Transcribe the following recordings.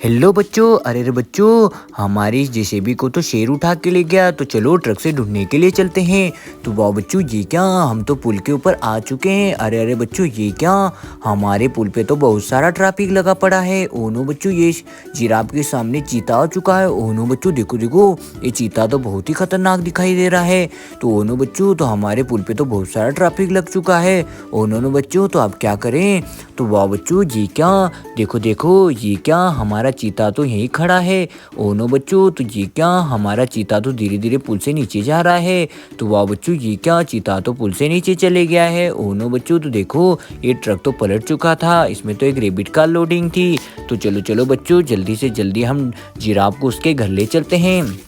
Hello बच्चों। अरे बच्चों, हमारी जेसीबी को तो शेर उठा के ले गया, तो चलो ट्रक से ढूंढने के लिए चलते हैं। तो वाह बच्चों, ये क्या, हम तो पुल के ऊपर आ चुके हैं। अरे बच्चों, ये क्या, हमारे पुल पे तो बहुत सारा ट्रैफिक लगा पड़ा है। ओ नो बच्चों, ये जिराफ के सामने चीता आ चुका है। ओ नो बच्चों, देखो देखो, ये चीता तो बहुत ही खतरनाक दिखाई दे रहा है। तो ओ नो बच्चों, तो हमारे पुल पे तो बहुत सारा ट्रैफिक लग चुका है। ओ नो बच्चों, तो अब क्या करें। तो वाह बच्चों, ये क्या, देखो देखो, ये क्या, हमारा चीता तो यहीं खड़ा है। ओ नो बच्चों, तो ये क्या, हमारा चीता तो धीरे धीरे पुल से नीचे जा रहा है। तो वाह बच्चों, ये क्या, चीता तो पुल से नीचे चले गया है। ओ नो बच्चों, तो देखो, ये ट्रक तो पलट चुका था, इसमें तो एक रेबिट कार लोडिंग थी। तो चलो चलो बच्चों, जल्दी से जल्दी हम जिराफ को उसके घर ले चलते हैं।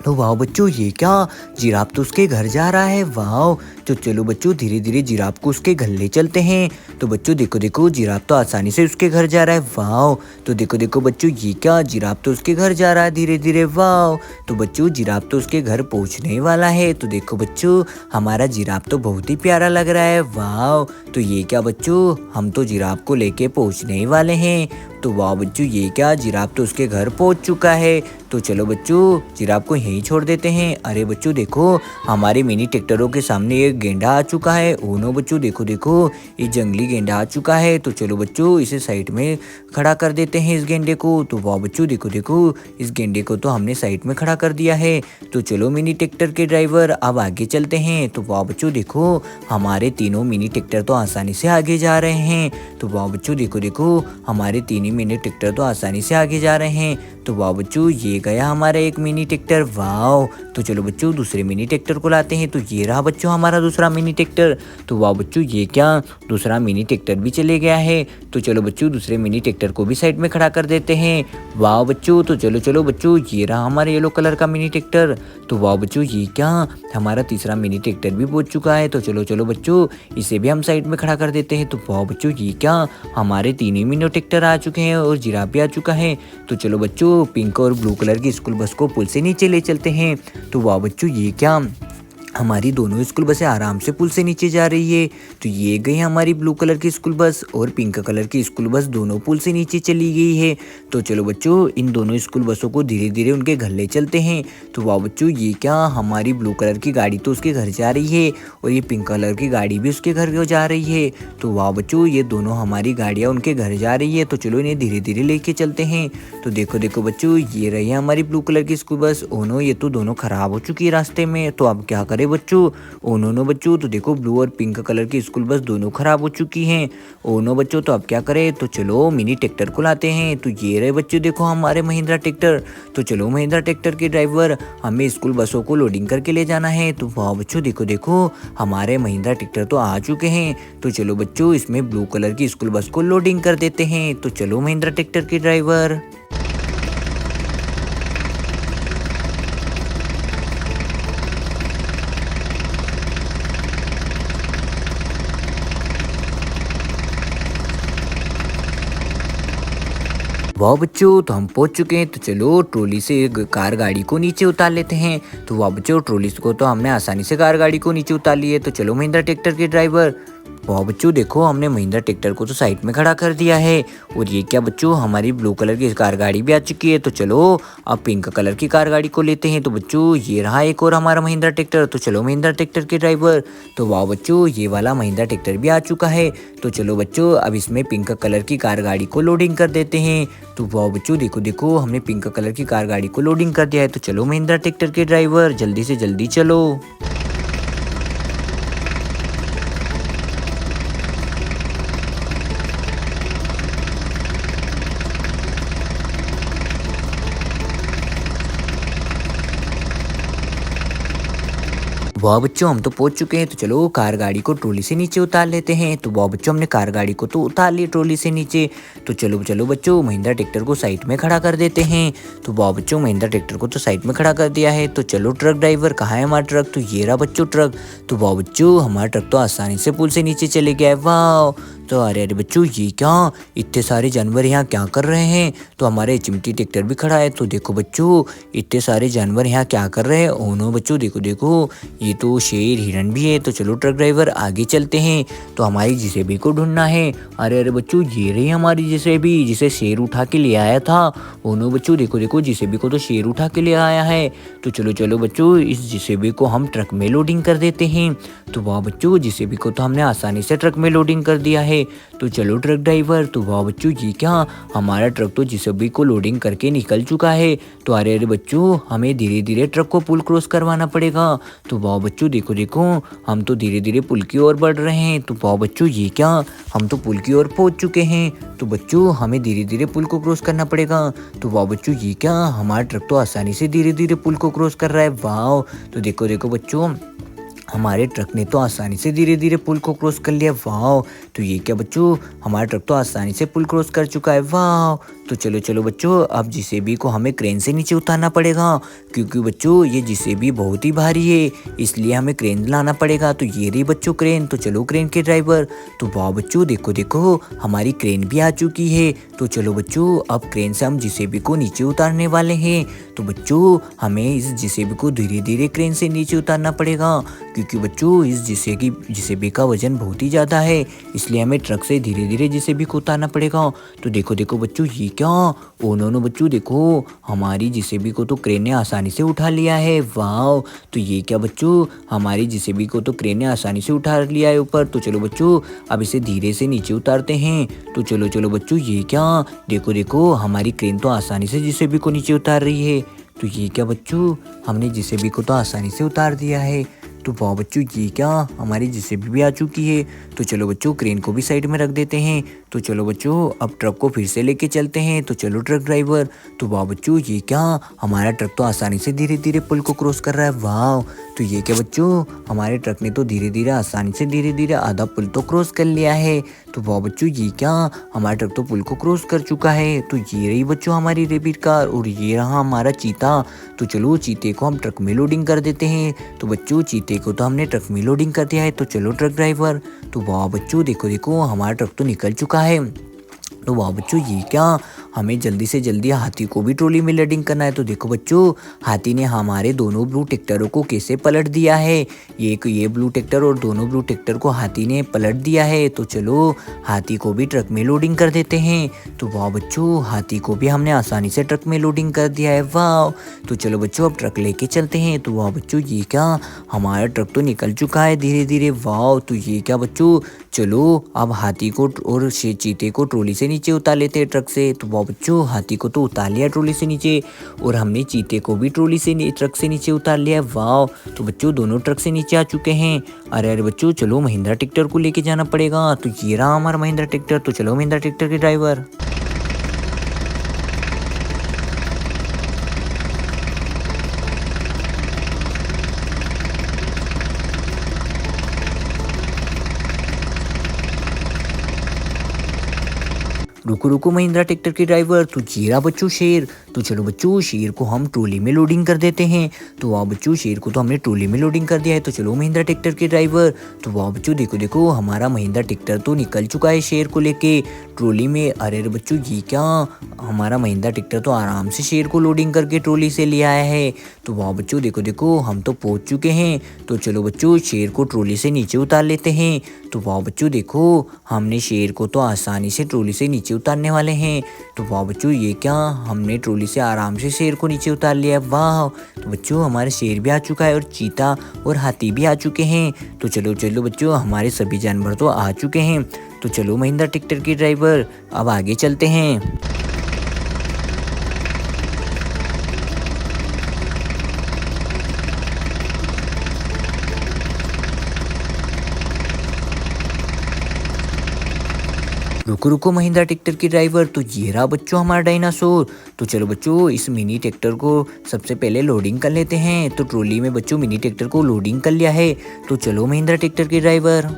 तो वाह बच्चों, ये क्या, जिराफ तो उसके घर जा रहा है। वाह, तो चलो बच्चों, धीरे धीरे जिराफ को उसके घर ले चलते हैं। तो बच्चों देखो देखो, जिराफ तो आसानी से उसके घर जा रहा है। वाह, तो देखो देखो बच्चों, ये क्या, जिराफ तो उसके घर जा रहा है धीरे धीरे। वाह, तो बच्चों, जिराफ तो उसके घर पहुंचने वाला है। तो देखो बच्चों, हमारा जिराफ तो बहुत ही प्यारा लग रहा है। वाह, तो ये क्या बच्चों, हम तो जिराफ को लेके पहुंचने वाले हैं। तो वाह बच्चों, ये क्या, जिराफ तो उसके घर पहुंच चुका है। तो चलो बच्चों, जिराफ को यहीं छोड़ देते हैं। अरे बच्चों देखो, हमारे मिनी ट्रैक्टरों के सामने एक गेंडा आ चुका है। ओ नो बच्चों, देखो देखो, ये जंगली गेंडा आ चुका है। तो चलो बच्चों, इसे साइड में खड़ा कर देते हैं, इस गेंडे को। तो वाह बच्चों, देखो देखो, इस गेंडे को तो हमने साइड में खड़ा कर दिया है। तो चलो मिनी ट्रैक्टर के ड्राइवर, अब आगे चलते हैं। तो वाह बच्चों देखो, हमारे तीनों मिनी ट्रैक्टर तो आसानी से आगे जा रहे हैं। तो वाह बच्चों देखो देखो, हमारे तीन ही मिनी ट्रैक्टर तो आसानी से आगे जा रहे हैं। तो वाह बच्चों, ये गया हमारा एक मिनी ट्रैक्टर। वाह, तो चलो बच्चों, दूसरे मिनी ट्रैक्टर को लाते हैं। तो ये रहा बच्चों हमारा दूसरा मिनी ट्रैक्टर। तो वाह बच्चों, ये क्या, दूसरा मिनी ट्रैक्टर भी चले गया है। तो चलो बच्चों, दूसरे मिनी ट्रैक्टर को भी साइड में खड़ा कर देते हैं। वाह बच्चों, तो चलो चलो बच्चों, ये रहा हमारा येलो कलर का मिनी ट्रैक्टर। तो वाह बच्चों, ये क्या, हमारा तीसरा मिनी ट्रैक्टर भी पहुंच चुका है। तो चलो चलो बच्चों, इसे भी हम साइड में खड़ा कर देते हैं। तो वाह बच्चों, ये क्या, हमारे तीन ही मिनी ट्रैक्टर आ चुके हैं और जिराफ भी आ चुका है। तो चलो बच्चों, पिंक और ब्लू कलर की स्कूल बस को पुल से नीचे ले चलते हैं। तो वाह बच्चों, ये क्या, हमारी दोनों स्कूल बसें आराम से पुल से नीचे जा रही है। तो ये गई हमारी ब्लू कलर की स्कूल बस और पिंक कलर की स्कूल बस, दोनों पुल से नीचे चली गई है। तो चलो बच्चों, इन दोनों स्कूल बसों को धीरे धीरे उनके घर ले चलते हैं। तो वाह बच्चों, ये क्या, हमारी ब्लू कलर की गाड़ी तो उसके घर जा रही है और ये पिंक कलर की गाड़ी भी उसके घर को जा रही है। तो वाह बच्चों, ये दोनों हमारी गाड़ियाँ उनके घर जा रही है। तो चलो इन्हें धीरे धीरे लेके चलते हैं। तो देखो देखो बच्चों, ये रही है हमारी ब्लू कलर की स्कूल बस। ओ नो, ये तो दोनों खराब हो चुकी है रास्ते में। तो अब क्या करें बच्चों। ओ नो बच्चों, तो देखो, ब्लू और पिंक कलर की स्कूल बस दोनों खराब हो चुकी हैं। ओ नो बच्चों, तो अब क्या करें। तो चलो मिनी ट्रैक्टर को लाते हैं। तो ये रहे बच्चों, देखो हमारे महिंद्रा ट्रैक्टर। तो चलो महिंद्रा ट्रैक्टर के ड्राइवर, हमें स्कूल बसों को लोडिंग करके ले जाना है। तो वाह बच्चों, देखो देखो, हमारे महिंद्रा ट्रैक्टर तो आ चुके हैं। तो चलो बच्चों, इसमें ब्लू कलर की स्कूल बस को लोडिंग कर देते हैं। तो चलो महिंद्रा ट्रैक्टर के ड्राइवर। वाह बच्चों, तो हम पहुंच चुके हैं। तो चलो ट्रॉली से कार गाड़ी को नीचे उतार लेते हैं। तो वाह बच्चों, ट्रॉली को तो हमने आसानी से कार गाड़ी को नीचे उतार ली है। तो चलो महिंद्रा ट्रैक्टर के ड्राइवर। वाह बच्चों, देखो, हमने महिंद्रा ट्रैक्टर को तो साइड में खड़ा कर दिया है। और ये क्या बच्चों, हमारी ब्लू कलर की कार गाड़ी भी आ चुकी है। तो चलो अब पिंक कलर की कार गाड़ी को लेते हैं। तो बच्चों, ये रहा एक और हमारा महिंद्रा ट्रैक्टर। तो चलो महिंद्रा ट्रैक्टर के ड्राइवर। तो वाह बच्चों, ये वाला महिंद्रा ट्रैक्टर भी आ चुका है। तो चलो बच्चों, अब इसमें पिंक कलर की कार गाड़ी को लोडिंग कर देते हैं। तो वाह बच्चों, देखो देखो, हमने पिंक कलर की कार गाड़ी को लोडिंग कर दिया है। तो चलो महिंद्रा ट्रैक्टर के ड्राइवर, जल्दी से जल्दी चलो। वाह बच्चों, हम तो पहुंच चुके हैं। तो चलो कार गाड़ी को ट्रॉली से नीचे उतार लेते हैं। तो वाह बच्चों, हमने कार गाड़ी को तो उतार ली ट्रॉली से नीचे। तो चलो चलो बच्चों, महिंद्रा ट्रैक्टर को साइड में खड़ा कर देते हैं। तो वाह बच्चों, महिंद्रा ट्रैक्टर को तो साइड में खड़ा कर दिया है। तो चलो ट्रक ड्राइवर, कहाँ है हमारा ट्रक। तो ये रहा बच्चों ट्रक। तो वाह बच्चों, हमारा ट्रक तो आसानी से पुल से नीचे चले गया है। वाह, तो अरे अरे बच्चों ये क्या, इतने सारे जानवर यहाँ क्या कर रहे हैं। तो हमारे चिमटी ट्रैक्टर भी खड़ा है। तो देखो बच्चों इतने सारे जानवर यहाँ क्या कर रहे हैं। ओ नो बच्चों देखो देखो, ये तो शेर हिरन भी है। तो चलो ट्रक ड्राइवर आगे चलते हैं, तो हमारी जेसीबी को ढूंढना है। अरे अरे बच्चों ये रही हमारी जेसीबी, जिसे शेर उठा के ले आया था। ओ नो बच्चों देखो देखो, जेसीबी को तो शेर उठा के ले आया है। तो चलो चलो बच्चों इस जेसीबी को हम ट्रक में लोडिंग कर देते हैं। तो वाह बच्चों जेसीबी को तो हमने आसानी से ट्रक में लोडिंग कर दिया है। तो चलो ट्रक ड्राइवर, तो वाह बच्चों ये क्या, हमारा ट्रक तो जेसीबी को लोडिंग करके निकल चुका है। तो अरे अरे बच्चों हमें धीरे धीरे ट्रक को पुल क्रॉस करवाना पड़ेगा। तो वाह बच्चों देखो देखो, हम तो धीरे धीरे पुल की ओर बढ़ रहे हैं। तो वाह बच्चों ये क्या, हम तो पुल की ओर पहुंच चुके हैं। तो बच्चों हमें धीरे धीरे पुल को क्रॉस करना पड़ेगा। तो वाह बच्चों ये क्या, हमारा ट्रक तो आसानी से धीरे धीरे पुल को क्रॉस कर रहा है। वाह, तो देखो देखो बच्चों हमारे ट्रक ने तो आसानी से धीरे धीरे पुल को क्रॉस कर लिया। वाह, तो ये क्या बच्चों, हमारा ट्रक तो आसानी से पुल क्रॉस कर चुका है। वाह, तो चलो चलो बच्चों अब जेसीबी को हमें क्रेन से नीचे उतारना पड़ेगा, क्योंकि बच्चों ये जेसीबी बहुत ही भारी है, इसलिए हमें क्रेन लाना पड़ेगा। तो ये रही बच्चों क्रेन। तो चलो क्रेन के ड्राइवर, तो वाह बच्चों देखो देखो हमारी क्रेन भी आ चुकी है। तो चलो बच्चों अब क्रेन से हम जेसीबी को नीचे उतारने वाले हैं। तो बच्चों हमें इस जेसीबी को धीरे धीरे क्रेन से नीचे उतारना पड़ेगा, क्योंकि बच्चों इस जेसीबी का वजन बहुत ही ज़्यादा है, इसलिए हमें ट्रक से धीरे धीरे जेसीबी को उतारना पड़ेगा। तो देखो देखो बच्चों ये क्या, ओ नो बच्चों देखो हमारी जेसीबी को तो क्रेन ने आसानी से उठा लिया है। वाह, तो ये क्या बच्चों, हमारी जेसीबी को तो क्रेन ने आसानी से उठा लिया है ऊपर। तो चलो बच्चों अब इसे धीरे से नीचे उतारते हैं। तो चलो चलो बच्चों ये क्या, देखो देखो हमारी क्रेन तो आसानी से जेसीबी को नीचे उतार रही है। तो ये क्या बच्चों, हमने जेसीबी को तो आसानी से उतार दिया है। तो वाह बच्चों ये क्या, हमारी जेसीबी भी आ चुकी है। तो चलो बच्चों क्रेन को भी साइड में रख देते हैं। तो चलो बच्चों अब ट्रक को फिर से लेके चलते हैं। तो चलो ट्रक ड्राइवर, तो वाह बच्चों ये क्या, हमारा ट्रक तो आसानी से धीरे धीरे पुल को क्रॉस कर रहा है। वाह, तो ये क्या बच्चों, हमारे ट्रक ने तो धीरे धीरे आसानी से धीरे धीरे आधा पुल तो क्रॉस कर लिया है। तो वाह बच्चों ये क्या, हमारा ट्रक तो पुल को क्रॉस कर चुका है। तो ये रही बच्चों हमारी रेबिट कार, और ये रहा हमारा चीता। तो चलो चीते को हम ट्रक में लोडिंग कर देते हैं। तो बच्चों चीते को तो हमने ट्रक में लोडिंग कर दिया है। तो चलो ट्रक ड्राइवर, तो वाह बच्चों देखो देखो हमारा ट्रक तो निकल चुका है। तो वाह बच्चों ये क्या, हमें जल्दी से जल्दी हाथी को भी ट्रॉली में लोडिंग करना है। तो देखो बच्चों हाथी ने हमारे दोनों ब्लू ट्रैक्टरों को कैसे पलट दिया है। ये ब्लू ट्रैक्टर और दोनों ब्लू ट्रैक्टर को हाथी ने पलट दिया है। तो चलो हाथी को भी ट्रक में लोडिंग कर देते हैं। तो वाह बच्चों हाथी को भी हमने आसानी से ट्रक में लोडिंग कर दिया है। वाह, तो चलो बच्चों अब ट्रक लेके चलते हैं। तो वाह बच्चों ये क्या, हमारा ट्रक तो निकल चुका है धीरे धीरे। वाह, तो ये क्या बच्चों, चलो अब हाथी को और चीते को ट्रॉली से नीचे उतार लेते हैं ट्रक से। तो वाह बच्चों हाथी को तो उतार लिया ट्रॉली से नीचे, और हमने चीते को भी ट्रॉली से ट्रक से नीचे उतार लिया। वाह, तो बच्चों दोनों ट्रक से नीचे आ चुके हैं। अरे अरे बच्चों चलो महिंद्रा ट्रैक्टर को लेके जाना पड़ेगा। तो ये रहा हमारा महिंद्रा ट्रैक्टर। तो चलो महिंद्रा ट्रैक्टर के ड्राइवर। रुको रुको महिंद्रा ट्रैक्टर के ड्राइवर, तो जीरा बच्चों शेर। तो चलो बच्चों शेर को हम ट्रॉली में लोडिंग कर देते हैं। तो वाह बच्चों शेर को तो हमने ट्रॉली में लोडिंग कर दिया है। तो चलो महिंद्रा ट्रैक्टर के ड्राइवर, तो वाह बच्चों देखो देखो हमारा महिंद्रा ट्रैक्टर तो निकल चुका है शेर को लेके ट्रॉली में। अरे अरे बच्चों ये क्या, हमारा महिंद्रा ट्रैक्टर तो आराम से शेर को लोडिंग करके ट्रॉली से ले आया है। तो वाह बच्चों देखो देखो हम तो पहुंच चुके हैं। तो चलो बच्चों शेर को ट्रॉली से नीचे उतार लेते हैं। तो वाह बच्चों देखो हमने शेर को तो आसानी से ट्रॉली से नीचे उतारने वाले हैं। तो वाह बच्चों ये क्या, हमने ट्रॉली से आराम से शेर को नीचे उतार लिया। वाह, तो बच्चों हमारे शेर भी आ चुका है और चीता और हाथी भी आ चुके हैं। तो चलो चलो बच्चों हमारे सभी जानवर तो आ चुके हैं। तो चलो महिंद्रा ट्रैक्टर के ड्राइवर अब आगे चलते हैं। रुको रुको महिंद्रा ट्रैक्टर के ड्राइवर, तो ये रहा बच्चों हमारा डायनासोर। तो चलो बच्चों इस मिनी ट्रैक्टर को सबसे पहले लोडिंग कर लेते हैं। तो ट्रॉली में बच्चों मिनी ट्रैक्टर को लोडिंग कर लिया है। तो चलो महिंद्रा ट्रैक्टर के ड्राइवर।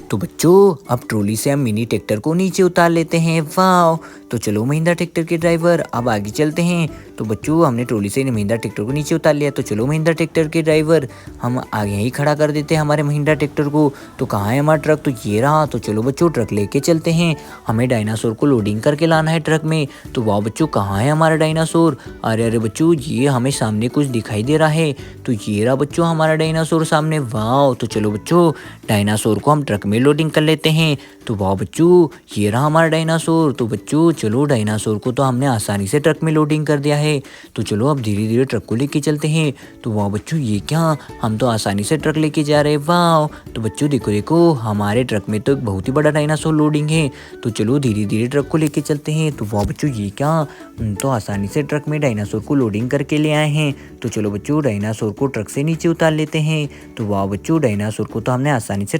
तो बच्चों अब ट्रॉली से हम मिनी ट्रैक्टर को नीचे उतार लेते हैं। वाह, तो चलो महिंद्रा ट्रैक्टर के ड्राइवर अब आगे चलते हैं। तो बच्चों हमने ट्रॉली से महिंद्रा ट्रैक्टर को नीचे उतार लिया, तो चलो महिंद्रा ट्रैक्टर के ड्राइवर हम आगे ही खड़ा कर देते हैं हमारे महिंद्रा ट्रैक्टर को। तो कहाँ है हमारा ट्रक? तो ये रहा। तो चलो बच्चों ट्रक लेके चलते हैं, हमें डायनासोर को लोडिंग करके लाना है ट्रक में। तो वाह बच्चों कहाँ है हमारा डायनासोर? अरे अरे बच्चों ये हमें सामने कुछ दिखाई दे रहा है। तो ये रहा बच्चों हमारा डायनासोर सामने। वाह, तो चलो बच्चों डायनासोर को हम ट्रक में लोडिंग कर लेते हैं। तो वाह बच्चों ये रहा हमारा डायनासोर। तो बच्चों चलो डायनासोर को तो हमने आसानी से ट्रक में लोडिंग कर दिया है। तो चलो अब धीरे धीरे ट्रक को लेके चलते हैं। तो वाह बच्चों ये क्या, हम तो आसानी से ट्रक लेके जा रहे हैं। वाह, तो बच्चों देखो देखो हमारे ट्रक में तो एक बहुत ही बड़ा डायनासोर लोडिंग है। तो चलो धीरे धीरे ट्रक को लेके चलते हैं। तो वाह बच्चों ये क्या, हम तो आसानी से ट्रक में डायनासोर को लोडिंग करके ले आए हैं। तो चलो बच्चों डायनासोर को ट्रक से नीचे उतार लेते हैं। तो वाह बच्चों डायनासोर को तो हमने आसानी से